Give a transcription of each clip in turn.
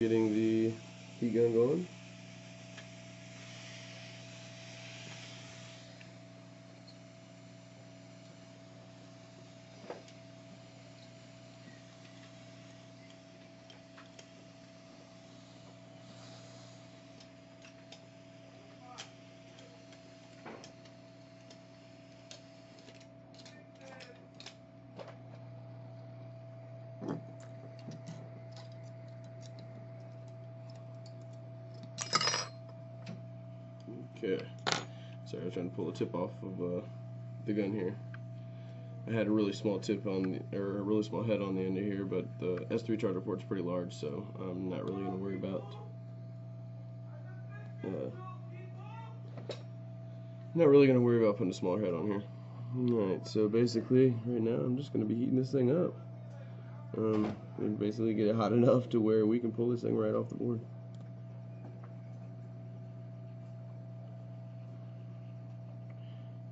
Getting the heat gun going. Okay, sorry, I was trying to pull the tip off of the gun here. I had a really small tip on, a really small head on the end of here, but the S3 charger port's pretty large, so I'm not really going to worry about putting a smaller head on here. Alright, so basically, right now I'm just going to be heating this thing up. And basically get it hot enough to where we can pull this thing right off the board.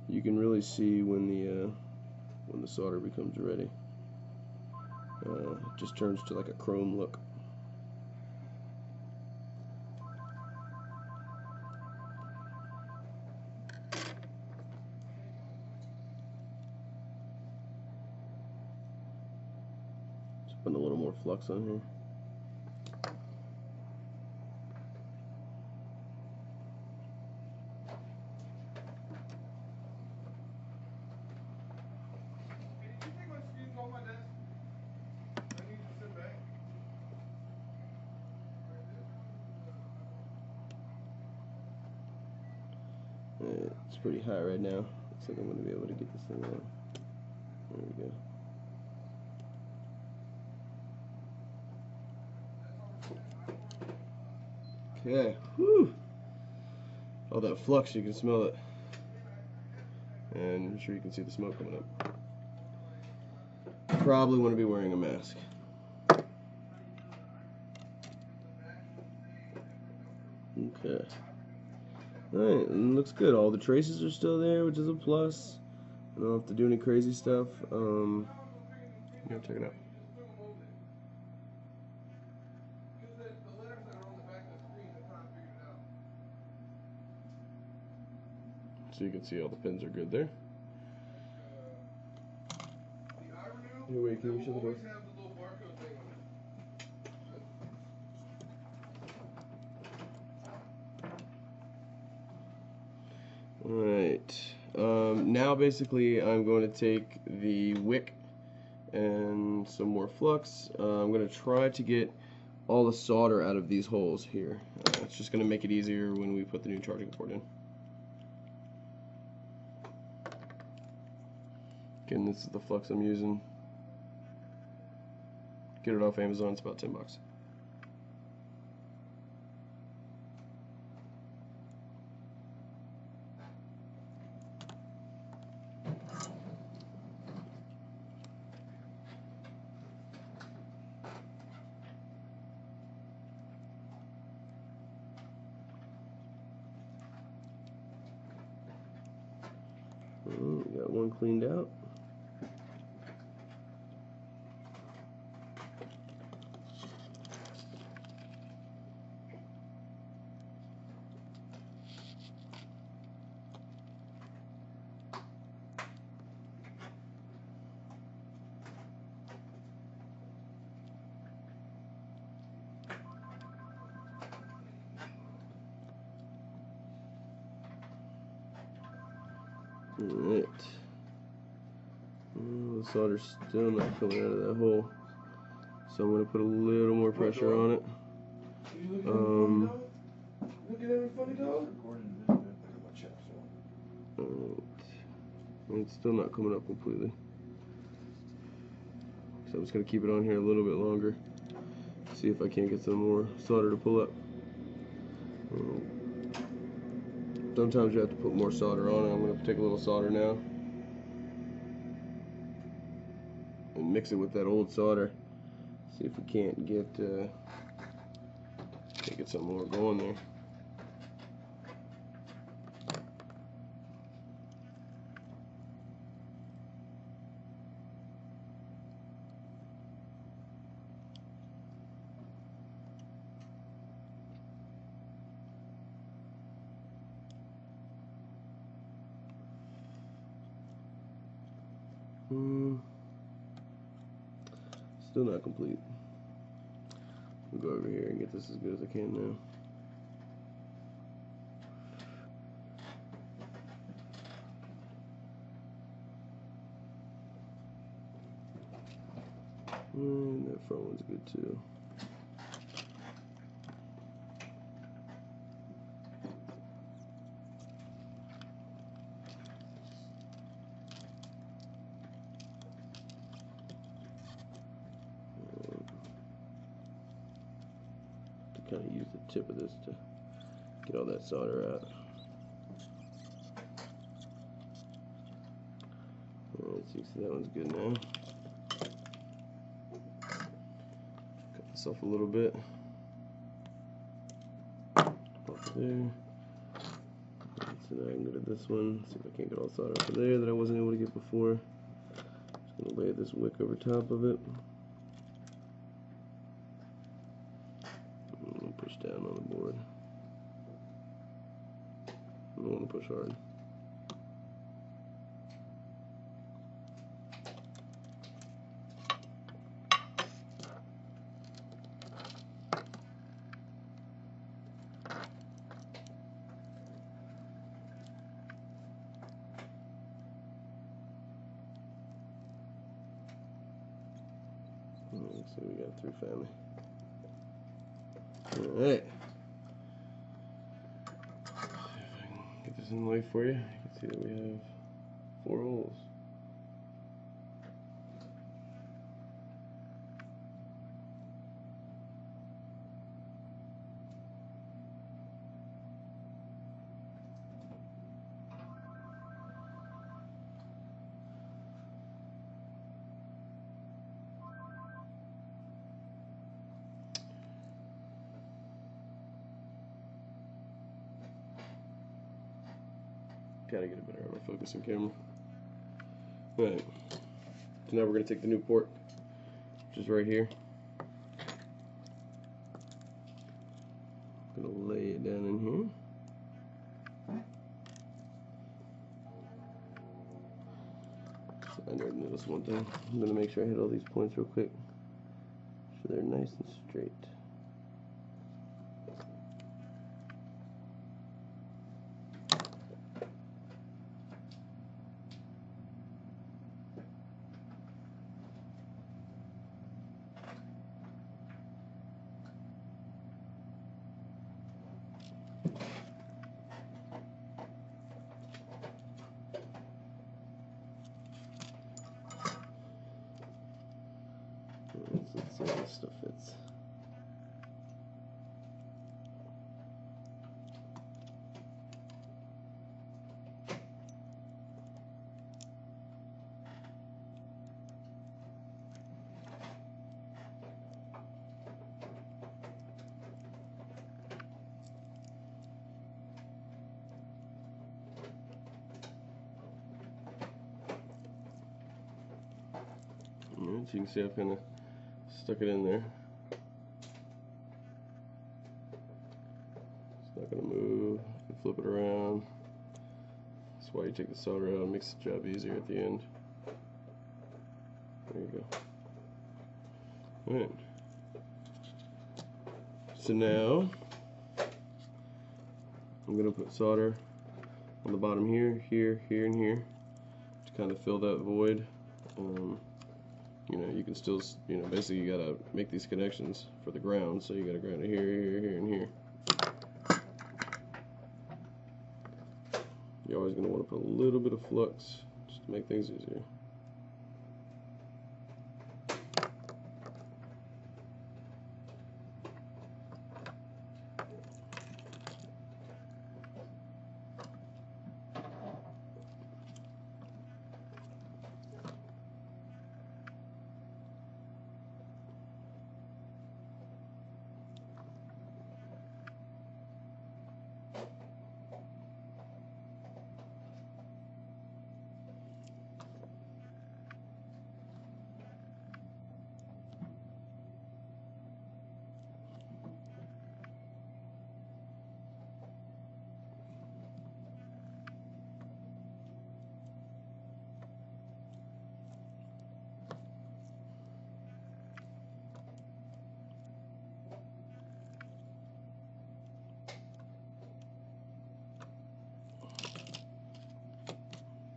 You can really see when the solder becomes ready. It just turns to like a chrome look. Just putting a little more flux on here. It's pretty high right now. Looks like I'm going to be able to get this thing on. There we go. Okay. Whew. All that flux, you can smell it. And I'm sure you can see the smoke coming up. Probably want to be wearing a mask. Okay. Alright, and looks good. All the traces are still there, which is a plus. I don't have to do any crazy stuff. Yeah, check it out. So you can see all the pins are good there. Hey, wait, can you show the door? Alright, now basically I'm going to take the wick and some more flux. I'm going to try to get all the solder out of these holes here. It's just going to make it easier when we put the new charging port in. Again, this is the flux I'm using. Get it off Amazon, it's about $10. Got one cleaned out. Alright. The solder's still not coming out of that hole, so I'm going to put a little more pressure on it. It's still not coming up completely, so I'm just going to keep it on here a little bit longer, see if I can't get some more solder to pull up. Sometimes you have to put more solder on it. I'm going to take a little solder now and mix it with that old solder. See if we can't get some more going there. Still not complete. I'll go over here and get this as good as I can now. And that front one's good too. To kind of use the tip of this to get all that solder out. Alright, so you see that one's good now. Cut this off a little bit. Off there. So now I can go to this one, see if I can't get all the solder off of there that I wasn't able to get before. Just gonna lay this wick over top of it. I'm gonna push down on the board. I don't want to push hard. Let's see, we got through family. Alright. See if I can get this in the way for you. You can see that we have 4 holes. Gotta get a better autofocusing camera. Alright, so now we're going to take the new port, which is right here. I'm going to lay it down in here. So I never noticed one thing. I'm going to make sure I hit all these points real quick so they're nice and straight. Let's see how this stuff fits. Alright, so you can see I've kind of stuck it in there. It's not going to move. You can flip it around. That's why you take the solder out. It makes the job easier at the end. There you go. Alright. So now I'm going to put solder on the bottom here, here, here, and here to kind of fill that void. You know, you can still, you know, basically you gotta make these connections for the ground, so you gotta ground it here, here, here, and here. You're always gonna want to put a little bit of flux just to make things easier.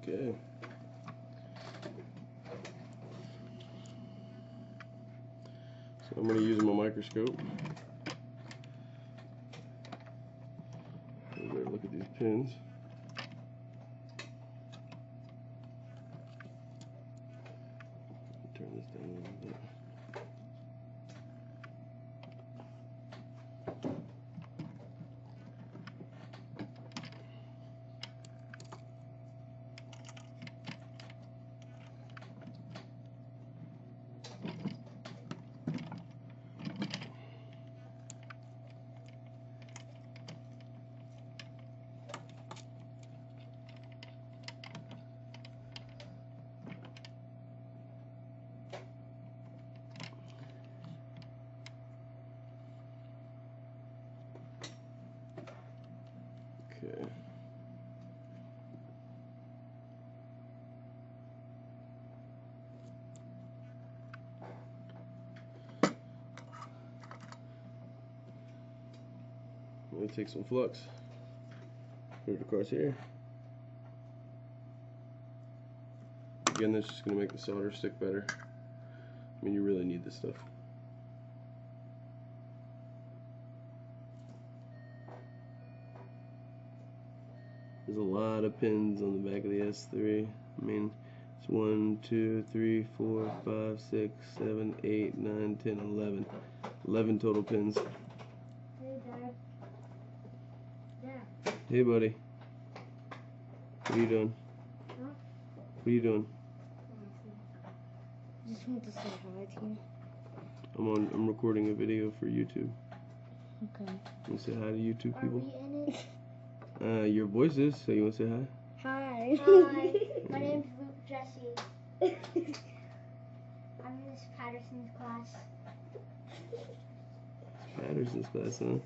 Okay. So I'm going to use my microscope. Look at these pins. Turn this down a little bit. Okay. I'm going to take some flux, put it across here. Again, that's just going to make the solder stick better. I mean, you really need this stuff. There's a lot of pins on the back of the S3. I mean, it's 1, 2, 3, 4, 5, 6, 7, 8, 9, 10, 11. 11 total pins. Hey, Dad. Dad. Hey, buddy. What are you doing? Huh? What are you doing? I just want to say hi to you. I'm recording a video for YouTube. Okay. You want to say hi to YouTube people? Are we in it? Your voice is, so you want to say hi? Hi. Hi. My name's Luke Jesse. I'm in Miss Patterson's class. Patterson's class, huh?